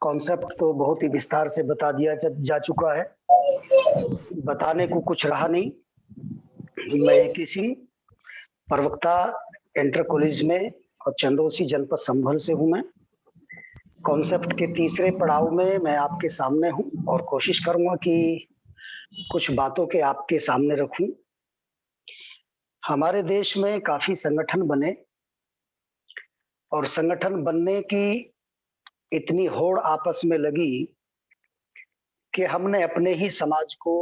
Concept तो बहुत ही विस्तार से बता दिया जा चुका है। बताने को कुछ रहा नहीं। मैं एक किसी प्रवक्ता इंटर कॉलेज में और चंदौसी जनपद संभल से हूँ। मैं कॉन्सेप्ट के तीसरे पड़ाव में मैं आपके सामने हूँ और कोशिश करूंगा कि कुछ बातों के आपके सामने रखूं। हमारे देश में काफी संगठन बने और संगठन बनने की इतनी होड़ आपस में लगी कि हमने अपने ही समाज को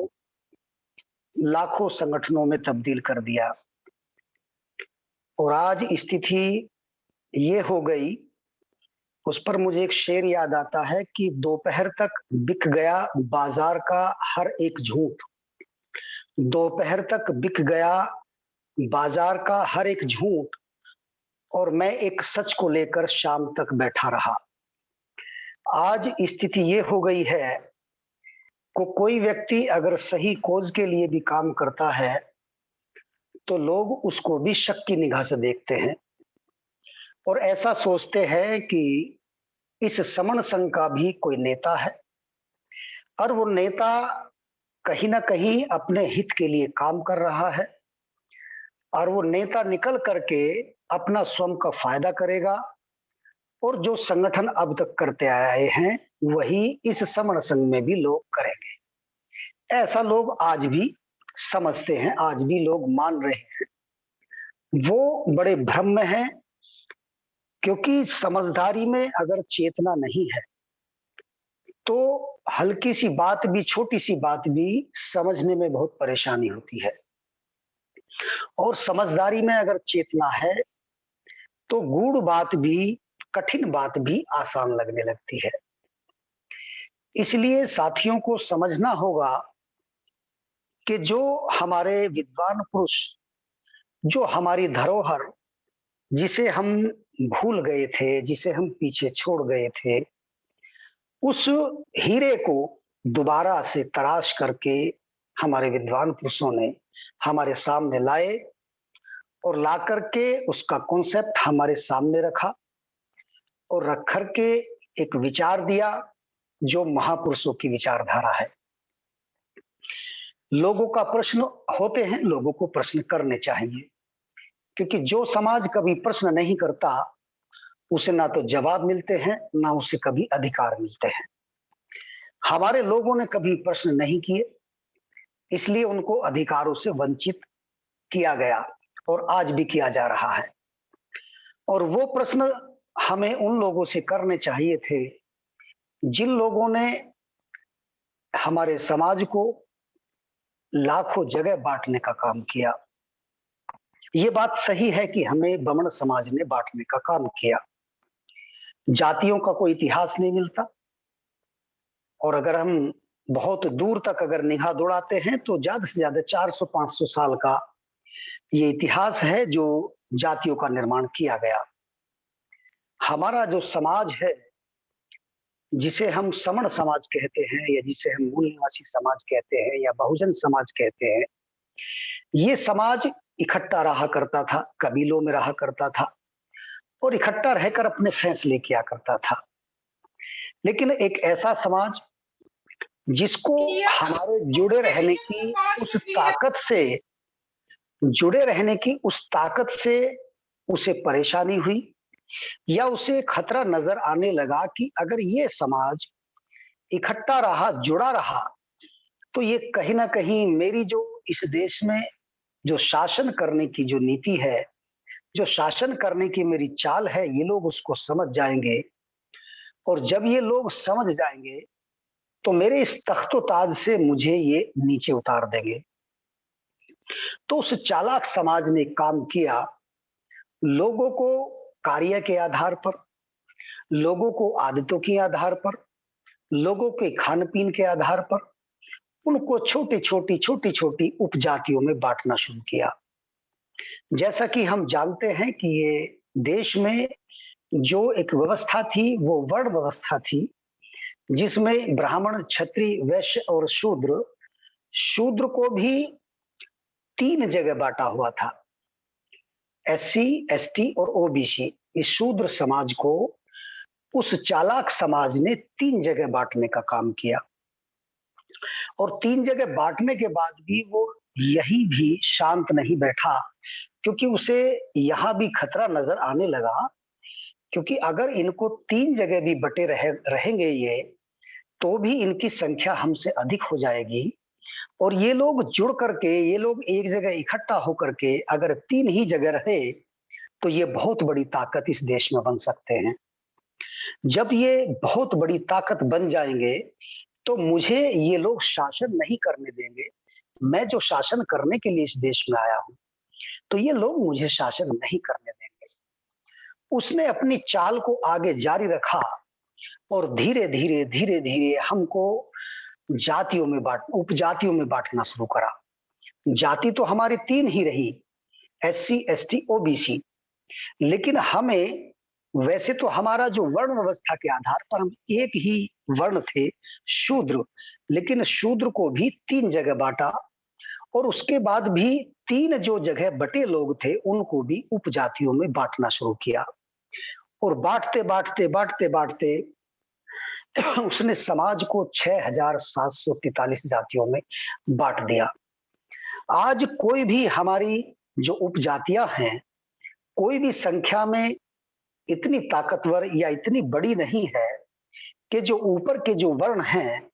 लाखों संगठनों में तब्दील कर दिया। और आज स्थिति ये हो गई, उस पर मुझे एक शेर याद आता है कि दोपहर तक बिक गया बाजार का हर एक झूठ। दोपहर तक बिक गया बाजार का हर एक झूठ और मैं एक सच को लेकर शाम तक बैठा रहा। आज स्थिति ये हो गई है को कोई व्यक्ति अगर सही कॉज के लिए भी काम करता है तो लोग उसको भी शक की निगाह से देखते हैं और ऐसा सोचते हैं कि इस समन संघ का भी कोई नेता है और वो नेता कहीं ना कहीं अपने हित के लिए काम कर रहा है और वो नेता निकल करके अपना स्वयं का फायदा करेगा और जो संगठन अब तक करते आए हैं वही इस समन संघ में भी लोग करेंगे। ऐसा लोग आज भी समझते हैं, आज भी लोग मान रहे हैं। वो बड़े भ्रम में हैं क्योंकि समझदारी में अगर चेतना नहीं है तो हल्की सी बात भी, छोटी सी बात भी समझने में बहुत परेशानी होती है। और समझदारी में अगर चेतना है तो गूढ़ बात भी, कठिन बात भी आसान लगने लगती है। इसलिए साथियों को समझना होगा कि जो हमारे विद्वान पुरुष, जो हमारी धरोहर, जिसे हम भूल गए थे, जिसे हम पीछे छोड़ गए थे, उस हीरे को दोबारा से तराश करके हमारे विद्वान पुरुषों ने हमारे सामने लाए और ला करके उसका कॉन्सेप्ट हमारे सामने रखा और रख करके एक विचार दिया जो महापुरुषों की विचारधारा है। लोगों का प्रश्न होते हैं, लोगों को प्रश्न करने चाहिए क्योंकि जो समाज कभी प्रश्न नहीं करता उसे ना तो जवाब मिलते हैं ना उसे कभी अधिकार मिलते हैं। हमारे लोगों ने कभी प्रश्न नहीं किए, इसलिए उनको अधिकारों से वंचित किया गया और आज भी किया जा रहा है। और वो प्रश्न हमें उन लोगों से करने चाहिए थे जिन लोगों ने हमारे समाज को लाखों जगह बांटने का काम किया। ये बात सही है कि हमें बमण समाज ने बांटने का काम किया। जातियों का कोई इतिहास नहीं मिलता और अगर हम बहुत दूर तक अगर निगाह दौड़ाते हैं तो ज्यादा से ज्यादा 400-500 साल का ये इतिहास है जो जातियों का निर्माण किया गया। हमारा जो समाज है, जिसे हम समण समाज कहते हैं या जिसे हम मूल निवासी समाज कहते हैं या बहुजन समाज कहते हैं, ये समाज इकट्ठा रहा करता था, कबीलों में रहा करता था और इकट्ठा रहकर अपने फैसले किया करता था। लेकिन एक ऐसा समाज जिसको हमारे जुड़े रहने की उस ताकत से उसे परेशानी हुई या उसे खतरा नजर आने लगा कि अगर ये समाज इकट्ठा रहा, जुड़ा रहा, तो ये कहीं ना कहीं मेरी जो इस देश में जो शासन करने की जो नीति है, जो शासन करने की मेरी चाल है, ये लोग उसको समझ जाएंगे और जब ये लोग समझ जाएंगे तो मेरे इस तख्तो ताज से मुझे ये नीचे उतार देंगे। तो उस चालाक समाज ने काम किया, लोगों को कार्य के आधार पर, लोगों को आदतों के आधार पर, लोगों के खान पीन के आधार पर उनको छोटी छोटी उपजातियों में बांटना शुरू किया। जैसा कि हम जानते हैं कि ये देश में जो एक व्यवस्था थी वो वर्ण व्यवस्था थी, जिसमें ब्राह्मण, क्षत्रिय, वैश्य और शूद्र, शूद्र को भी 3 जगह बांटा हुआ था, एससी, एसटी और ओबीसी। इस शूद्र समाज को उस चालाक समाज ने 3 जगह बांटने का काम किया और 3 जगह बांटने के बाद भी वो यही भी शांत नहीं बैठा, क्योंकि उसे यहां भी खतरा नजर आने लगा। क्योंकि अगर इनको 3 जगह भी बटे रहेंगे ये, तो भी इनकी संख्या हमसे अधिक हो जाएगी और ये लोग जुड़ करके, ये लोग एक जगह इकट्ठा होकर के अगर 3 ही जगह रहे, तो ये बहुत बड़ी ताकत इस देश में बन सकते हैं। जब ये बहुत बड़ी ताकत बन जाएंगे, तो मुझे ये लोग शासन नहीं करने देंगे। मैं जो शासन करने के लिए इस देश में आया हूँ, तो ये लोग मुझे शासन नहीं करने देंगे। उसने अपनी चाल को आगे जारी रखा और धीरे-धीरे, धीरे-धीरे हमको उपजातियों में बाँटना शुरू करा। जाति तो हमारी 3 ही रही, एससी, एसटी, ओबीसी। लेकिन हमें, वैसे तो हमारा जो वर्ण व्यवस्था के आधार पर हम एक ही वर्ण थे, शूद्र। लेकिन शूद्र को भी 3 जगह बाँटा और उसके बाद भी 3 जो जगह बटे लोग थे, उनको भी उपजातियों में बाँटना शुरू किया और बाँटते उसने समाज को 6,743 जातियों में बाँट दिया। आज कोई भी हमारी जो उपजातियां हैं, कोई भी संख्या में इतनी ताकतवर या इतनी बड़ी नहीं है कि जो ऊपर के जो वर्ण हैं,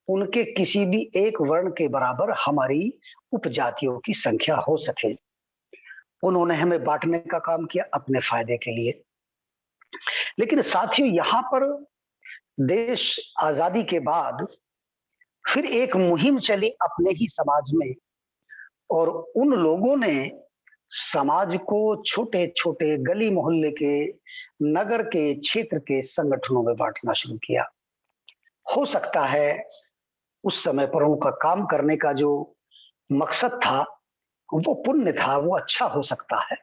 उनके किसी भी एक वर्ण के बराबर हमारी उपजातियों की संख्या हो सके। उन्होंने हमें बांटने का काम किया अपने फायदे के लिए। लेकिन साथियों, यहाँ पर देश आजादी के बाद फिर एक मुहिम चली अपने ही समाज में और उन लोगों ने समाज को छोटे-छोटे गली मोहल्ले के, नगर के, क्षेत्र के संगठनों में बाँटना शुरू किया। हो सकता है उस समय पर उनका काम करने का जो मकसद था, वो पुण्य था, वो अच्छा हो सकता है।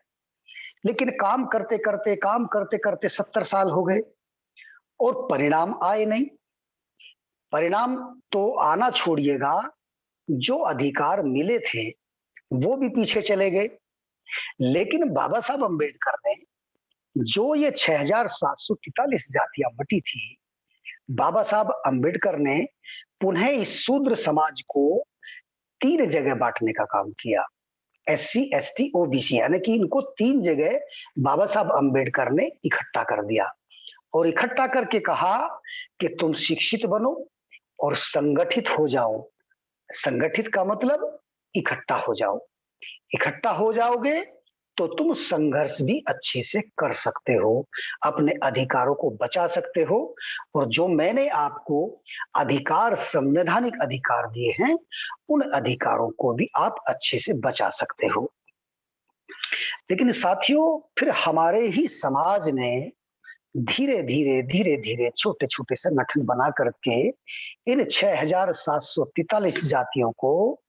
लेकिन काम करते-करते 70 साल हो गए और परिणाम आए नहीं। परिणाम तो आना छोड़िएगा, जो अधिकार मिले थे, वो भी पीछे चले गए। लेकिन बाबा साहब अम्बेडकर ने जो ये 6,743 जातियां बटी थी, बाबा साहब अम्बेडकर ने पुनः इस शूद्र समाज को 3 जगह बांटने का काम किया। एससी, एसटी, ओबीसी, यानी कि इनको 3 जगह बाबा साहब अम्बेडकर ने इकट्ठा कर दिया और इकट्ठा करके कहा कि तुम शिक्षित बनो और संगठित हो जाओ। संगठित का मतलब इकट्ठा हो जाओ। इकट्ठा हो जाओगे तो तुम संघर्ष भी अच्छे से कर सकते हो, अपने अधिकारों को बचा सकते हो और जो मैंने आपको अधिकार, संवैधानिक अधिकार दिए हैं, उन अधिकारों को भी आप अच्छे से बचा सकते हो। लेकिन साथियों, फिर हमारे ही समाज ने धीरे-धीरे छोटे-छोटे संगठन बना करके इन 6,743 जातियों को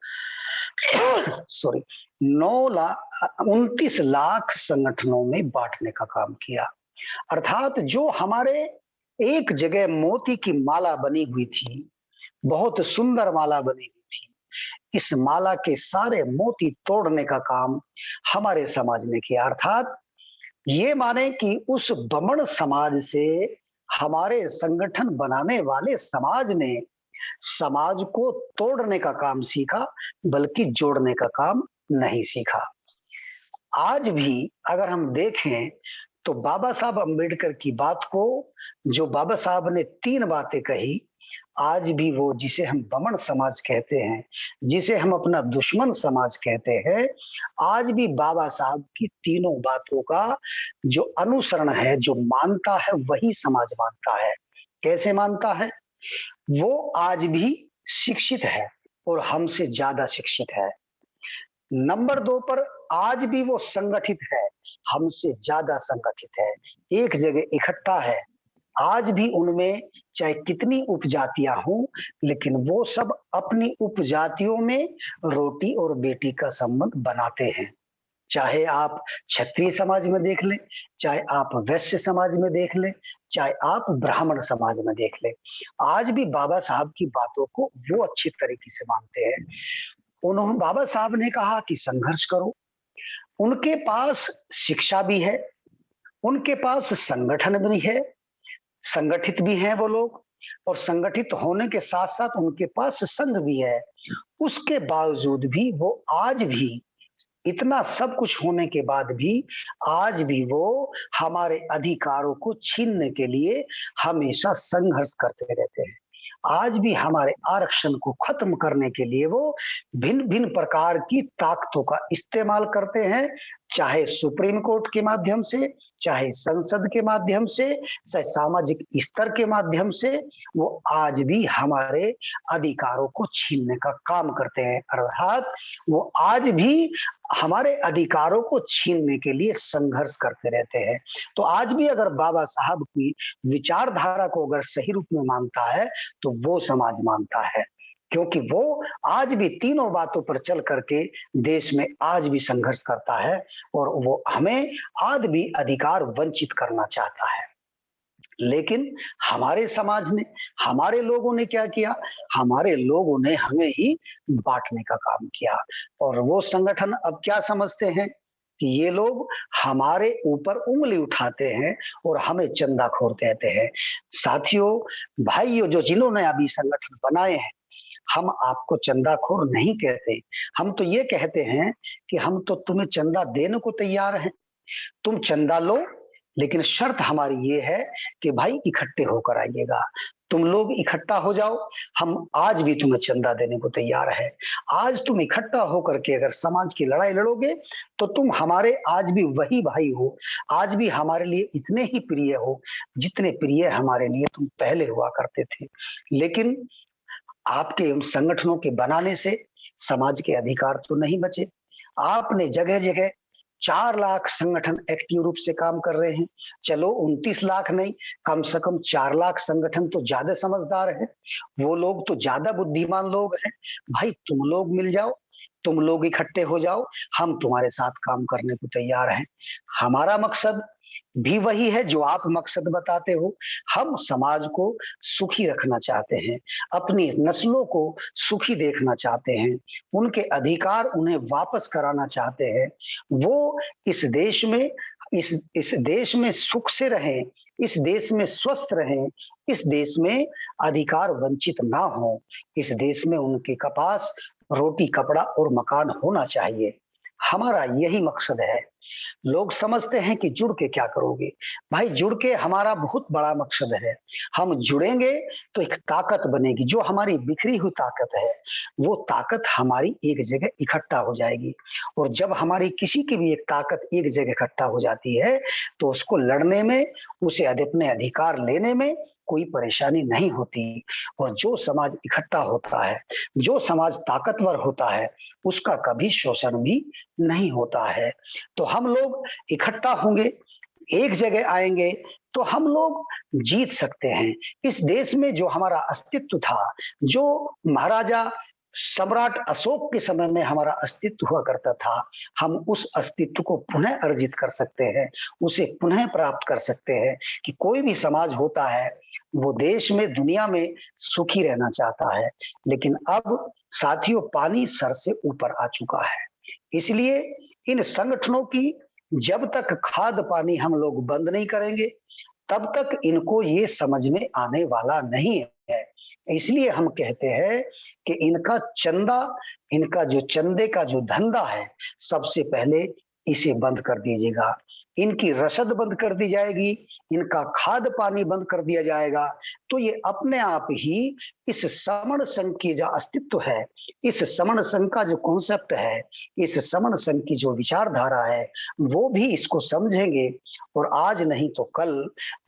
सॉरी 29 लाख संगठनों में बांटने का काम किया। अर्थात जो हमारे एक जगह मोती की माला बनी हुई थी, बहुत सुंदर माला बनी हुई थी, इस माला के सारे मोती तोड़ने का काम हमारे समाज ने किया। अर्थात ये माने कि उस बमण समाज से हमारे संगठन बनाने वाले समाज ने समाज को तोड़ने का काम सीखा, बल्कि जोड़ने का काम नहीं सीखा। आज भी अगर हम देखें, तो बाबा साहब अम्बेडकर की बात को, जो बाबा साहब ने 3 बातें कही, आज भी वो, जिसे हम बमण समाज कहते हैं, जिसे हम अपना दुश्मन समाज कहते हैं, आज भी बाबा साहब की तीनों बातों का जो अनुसरण है, जो मानता है, वही समाज मानता है। कैसे मानता है? वो आज भी शिक्षित है और हमसे ज्यादा शिक्षित है। नंबर 2 पर आज भी वो संगठित है, हमसे ज्यादा संगठित है, एक जगह इकट्ठा है। आज भी उनमें चाहे कितनी उपजातियां हों, लेकिन वो सब अपनी उपजातियों में रोटी और बेटी का संबंध बनाते हैं। चाहे आप क्षत्रिय समाज में देख लें, चाहे आप वैश्य समाज में देख लें, चाहे आप ब्राह्मण समाज में देख लें, आज भी बाबा साहब की बातों को वो अच्छी तरीके से मानते हैं। उन्होंने, बाबा साहब ने कहा कि संघर्ष करो। उनके पास शिक्षा भी है, उनके पास संगठन भी है, संगठित भी हैं वो लोग, और संगठित होने के साथ साथ उनके पास संघ भी है। उसके बावजूद भी वो आज भी, इतना सब कुछ होने के बाद भी, आज भी वो हमारे अधिकारों को छीनने के लिए हमेशा संघर्ष करते रहते हैं। आज भी हमारे आरक्षण को खत्म करने के लिए वो भिन्न भिन्न प्रकार की ताकतों का इस्तेमाल करते हैं, चाहे सुप्रीम कोर्ट के माध्यम से, चाहे संसद के माध्यम से, चाहे सामाजिक स्तर के माध्यम से। वो आज भी हमारे अधिकारों को छीनने का काम करते हैं, अर्थात वो आज भी हमारे अधिकारों को छीनने के लिए संघर्ष करते रहते हैं। तो आज भी अगर बाबा साहब की विचारधारा को अगर सही रूप में मानता है, तो वो समाज मानता है, क्योंकि वो आज भी तीनों बातों पर चल करके देश में आज भी संघर्ष करता है, और वो हमें आज भी अधिकार वंचित करना चाहता है। लेकिन हमारे समाज ने, हमारे लोगों ने क्या किया? हमारे लोगों ने हमें ही बांटने का काम किया। और वो संगठन अब क्या समझते हैं कि ये लोग हमारे ऊपर उंगली उठाते हैं और हमें चंदाखोर कहते हैं। साथियों, भाइयों, जो जिन्होंने अभी संगठन बनाए हैं, हम आपको चंदाखोर नहीं कहते। हम तो ये कहते हैं कि हम तो तुम्हें चंदा देने को तैयार हैं। तुम चंदा लो, लेकिन शर्त हमारी ये है कि भाई इकट्ठे होकर आइएगा। तुम लोग इकट्ठा हो जाओ, हम आज भी तुम्हें चंदा देने को तैयार है। आज तुम इकट्ठा होकर के अगर समाज की लड़ाई लड़ोगे, तो तुम हमारे आज भी वही भाई हो, आज भी हमारे लिए इतने ही प्रिय हो जितने प्रिय हमारे लिए तुम पहले हुआ करते थे। लेकिन आपके उन संगठनों के बनाने से समाज के अधिकार तो नहीं बचे। आपने जगह जगह 4 लाख संगठन एक्टिव रूप से काम कर रहे हैं। चलो 29 लाख नहीं, कम से कम 4 लाख संगठन तो ज्यादा समझदार है, वो लोग तो ज्यादा बुद्धिमान लोग हैं। भाई तुम लोग मिल जाओ, तुम लोग इकट्ठे हो जाओ, हम तुम्हारे साथ काम करने को तैयार हैं। हमारा मकसद भी वही है जो आप मकसद बताते हो। हम समाज को सुखी रखना चाहते हैं, अपनी नस्लों को सुखी देखना चाहते हैं, उनके अधिकार उन्हें वापस कराना चाहते हैं। वो इस देश में, इस देश में सुख से रहें, इस देश में स्वस्थ रहें, इस देश में अधिकार वंचित ना हो, इस देश में उनके पास रोटी, कपड़ा और मकान होना चाहिए। हमारा यही मकसद है। लोग समझते हैं कि जुड़ के क्या करोगे? भाई जुड़ के हमारा बहुत बड़ा मकसद है। हम जुड़ेंगे तो एक ताकत बनेगी, जो हमारी बिखरी हुई ताकत है, वो ताकत हमारी एक जगह इकट्ठा हो जाएगी। और जब हमारी किसी की भी एक ताकत एक जगह इकट्ठा हो जाती है, तो उसको लड़ने में, उसे अपने अधिकार लेने में कोई परेशानी नहीं होती। और जो समाज इकट्ठा होता है, जो समाज ताकतवर होता है, उसका कभी शोषण भी नहीं होता है। तो हम लोग इकट्ठा होंगे, एक जगह आएंगे, तो हम लोग जीत सकते हैं। इस देश में जो हमारा अस्तित्व था, जो महाराजा सम्राट अशोक के समय में हमारा अस्तित्व हुआ करता था, हम उस अस्तित्व को पुनः अर्जित कर सकते हैं, उसे पुनः प्राप्त कर सकते हैं। कि कोई भी समाज होता है, वो देश में, दुनिया में सुखी रहना चाहता है। लेकिन अब साथियों, पानी सर से ऊपर आ चुका है। इसलिए इन संगठनों की जब तक खाद पानी हम लोग बंद नहीं करेंगे, तब तक इनको ये समझ में आने वाला नहीं है। इसलिए हम कहते हैं कि इनका चंदा, इनका जो चंदे का जो धंधा है, सबसे पहले इसे बंद कर दीजिएगा। इनकी रसद बंद कर दी जाएगी, इनका खाद पानी बंद कर दिया जाएगा, तो ये अपने आप ही इस समण संघ की जो अस्तित्व है, इस समण संघ का जो कॉन्सेप्ट है, इस समण संघ की जो विचारधारा है, वो भी इसको समझेंगे। और आज नहीं तो कल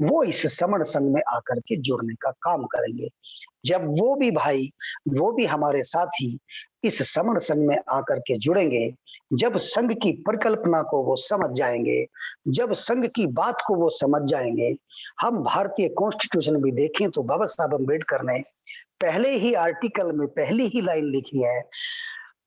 वो इस समण संघ में आकर के जुड़ने का काम करेंगे। जब वो भी भाई, वो भी हमारे साथी इस समण संघ में आकर के जुड़ेंगे, जब संघ की परिकल्पना को वो समझ जाएंगे, जब संघ की बात को वो समझ जाएंगे। हम भारतीय कॉन्स्टिट्यूशन भी देखें तो बाबा साहब अम्बेडकर ने पहले ही आर्टिकल में पहली ही लाइन लिखी है,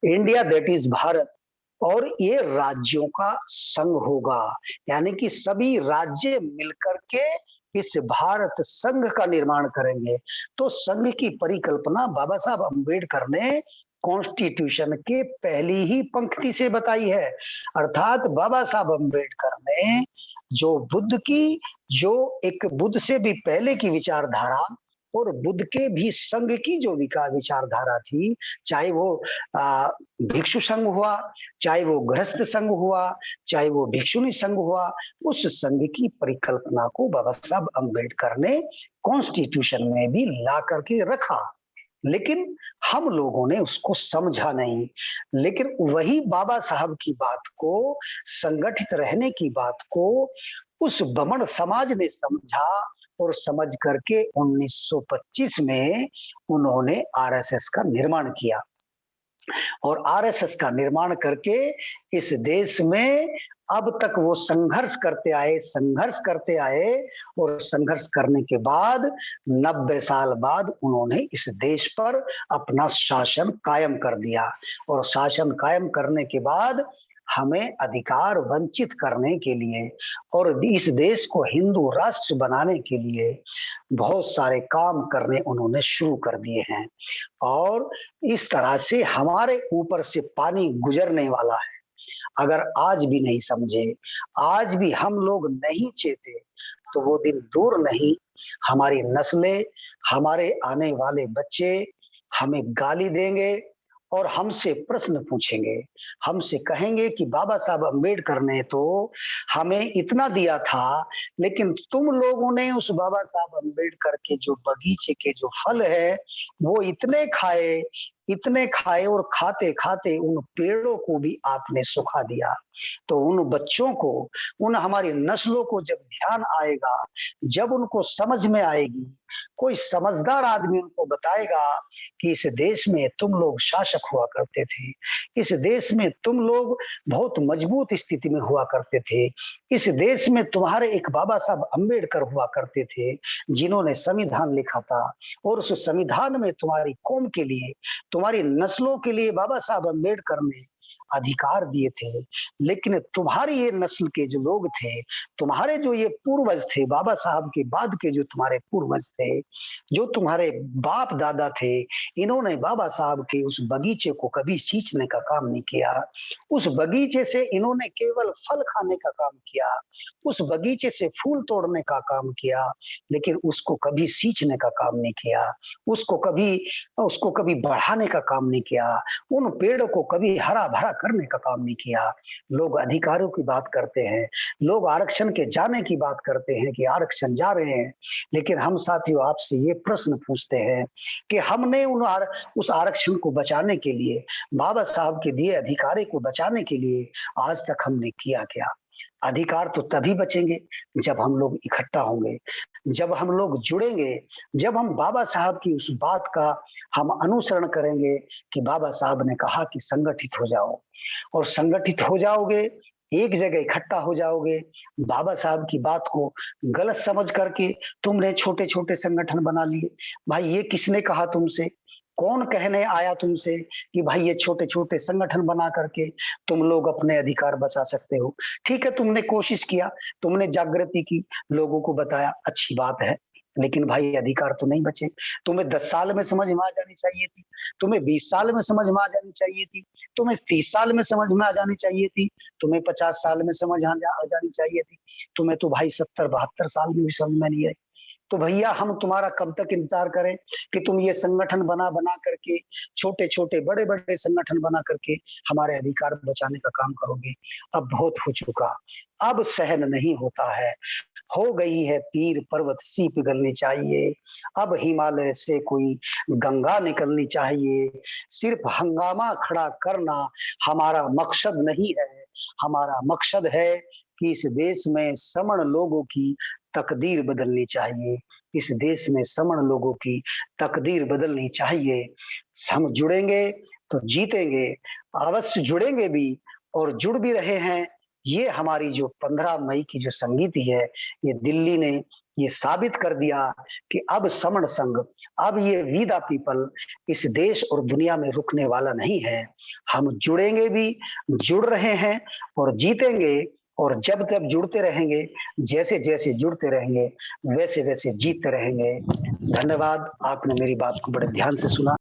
इंडिया दैट इज भारत, और ये राज्यों का संघ होगा। यानी कि सभी राज्य मिलकर के इस भारत संघ का निर्माण करेंगे। तो संघ की परिकल्पना बाबा साहब अम्बेडकर ने कॉन्स्टिट्यूशन के पहली ही पंक्ति से बताई है। अर्थात बाबा साहब अम्बेडकर ने जो बुद्ध की, जो एक बुद्ध से भी पहले की विचारधारा और बुद्ध के भी संघ की जो विचारधारा थी, चाहे वो भिक्षु संघ हुआ, चाहे वो गृहस्थ संघ हुआ, चाहे वो भिक्षुणी संघ हुआ, उस संघ की परिकल्पना को बाबा साहब अम्बेडकर ने कॉन्स्टिट्यूशन में भी ला करके रखा। लेकिन हम लोगों ने उसको समझा नहीं। लेकिन वही बाबा साहब की बात को, संगठित रहने की बात को उस ब्राह्मण समाज ने समझा और समझ करके 1925 में उन्होंने आरएसएस का निर्माण किया। और आरएसएस का निर्माण करके इस देश में अब तक वो संघर्ष करते आए और संघर्ष करने के बाद 90 साल बाद उन्होंने इस देश पर अपना शासन कायम कर दिया। और शासन कायम करने के बाद हमें अधिकार वंचित करने के लिए और इस देश को हिंदू राष्ट्र बनाने के लिए बहुत सारे काम करने उन्होंने शुरू कर दिए हैं। और इस तरह से हमारे ऊपर से पानी गुजरने वाला है। अगर आज भी नहीं समझे, आज भी हम लोग नहीं चेते, तो वो दिन दूर नहीं, हमारी नस्लें, हमारे आने वाले बच्चे हमें गाली देंगे और हमसे प्रश्न पूछेंगे। हमसे कहेंगे कि बाबा साहब अम्बेडकर ने तो हमें इतना दिया था, लेकिन तुम लोगों ने उस बाबा साहब अम्बेडकर के जो बगीचे के जो फल है वो इतने खाए और खाते खाते उन पेड़ों को भी आपने सुखा दिया। तो उन बच्चों को, उन हमारी नस्लों को जब ध्यान आएगा, जब उनको समझ में आएगी, कोई समझदार आदमी उनको बताएगा कि इस देश में तुम लोग शासक हुआ करते थे, इस देश में तुम लोग बहुत मजबूत स्थिति में हुआ करते थे, इस देश में तुम्हारे एक बाबा साहब अम्बेडकर हुआ करते थे जिन्होंने संविधान लिखा था, और उस संविधान में तुम्हारी कौम के लिए, तुम्हारी नस्लों के लिए बाबा साहब अम्बेडकर ने अधिकार दिए थे। लेकिन तुम्हारी ये नस्ल के जो लोग थे, तुम्हारे जो ये पूर्वज थे, बाबा साहब के बाद के जो तुम्हारे पूर्वज थे, जो तुम्हारे बाप दादा थे, इन्होंने बाबा साहब के उस बगीचे को कभी सींचने का काम नहीं किया। उस बगीचे से इन्होंने केवल फल खाने का काम किया, उस बगीचे से फूल तोड़ने का काम किया, लेकिन उसको कभी सींचने का काम नहीं किया, उसको कभी बढ़ाने का काम नहीं किया, उन पेड़ों को कभी हरा भरा करने का काम नहीं किया। लोग अधिकारों की बात करते हैं, लोग आरक्षण के जाने की बात करते हैं कि आरक्षण जा रहे हैं, लेकिन हम साथियों आपसे ये प्रश्न पूछते हैं कि हमने उस आरक्षण को बचाने के लिए, बाबा साहब के दिए अधिकारों को बचाने के लिए आज तक हमने किया क्या? अधिकार तो तभी बचेंगे जब हम लोग इकट्ठा होंगे, जब हम लोग जुड़ेंगे, जब हम बाबा साहब की उस बात का हम अनुसरण करेंगे कि बाबा साहब ने कहा कि संगठित हो जाओ, और संगठित हो जाओगे, एक जगह इकट्ठा हो जाओगे। बाबा साहब की बात को गलत समझ करके तुमने छोटे छोटे संगठन बना लिए। भाई ये किसने कहा तुमसे? कौन कहने आया तुमसे कि भाई ये छोटे छोटे संगठन बना करके तुम लोग अपने अधिकार बचा सकते हो? ठीक है, तुमने कोशिश किया, तुमने जागृति की, लोगों को बताया, अच्छी बात है, लेकिन भाई अधिकार तो नहीं बचे। तुम्हें 10 साल में समझ में आ जानी चाहिए थी, तुम्हें 20 साल में समझ में आ जानी चाहिए थी, तुम्हें 30 साल में समझ में आ जानी चाहिए थी, तुम्हें 50 साल में समझ आ जानी चाहिए थी। तुम्हें तो भाई 70-72 साल में भी समझ में नहीं आई। तो भैया हम तुम्हारा कब तक इंतजार करें कि तुम ये संगठन बना करके, छोटे छोटे बड़े बड़े संगठन बना करके हमारे अधिकार बचाने का काम करोगे? अब बहुत हो चुका, अब सहन नहीं होता है। हो गई है पीर पर्वत सी पिघलनी चाहिए, अब हिमालय से कोई गंगा निकलनी चाहिए। सिर्फ हंगामा खड़ा करना हमारा मकसद नहीं है, हमारा मकसद है कि इस देश में समण लोगों की तकदीर बदलनी चाहिए, इस देश में समण लोगों की तकदीर बदलनी चाहिए। हम जुड़ेंगे तो जीतेंगे, अवश्य जुड़ेंगे भी, और जुड़ भी रहे हैं। ये हमारी जो 15 मई की जो संगीति है, ये दिल्ली ने ये साबित कर दिया कि अब समण संघ, अब ये वी द पीपल इस देश और दुनिया में रुकने वाला नहीं है। हम जुड़ेंगे भी, जुड़ रहे हैं और जीतेंगे। और जब तक जुड़ते रहेंगे, जैसे जैसे जुड़ते रहेंगे, वैसे वैसे जीतते रहेंगे। धन्यवाद, आपने मेरी बात को बड़े ध्यान से सुना।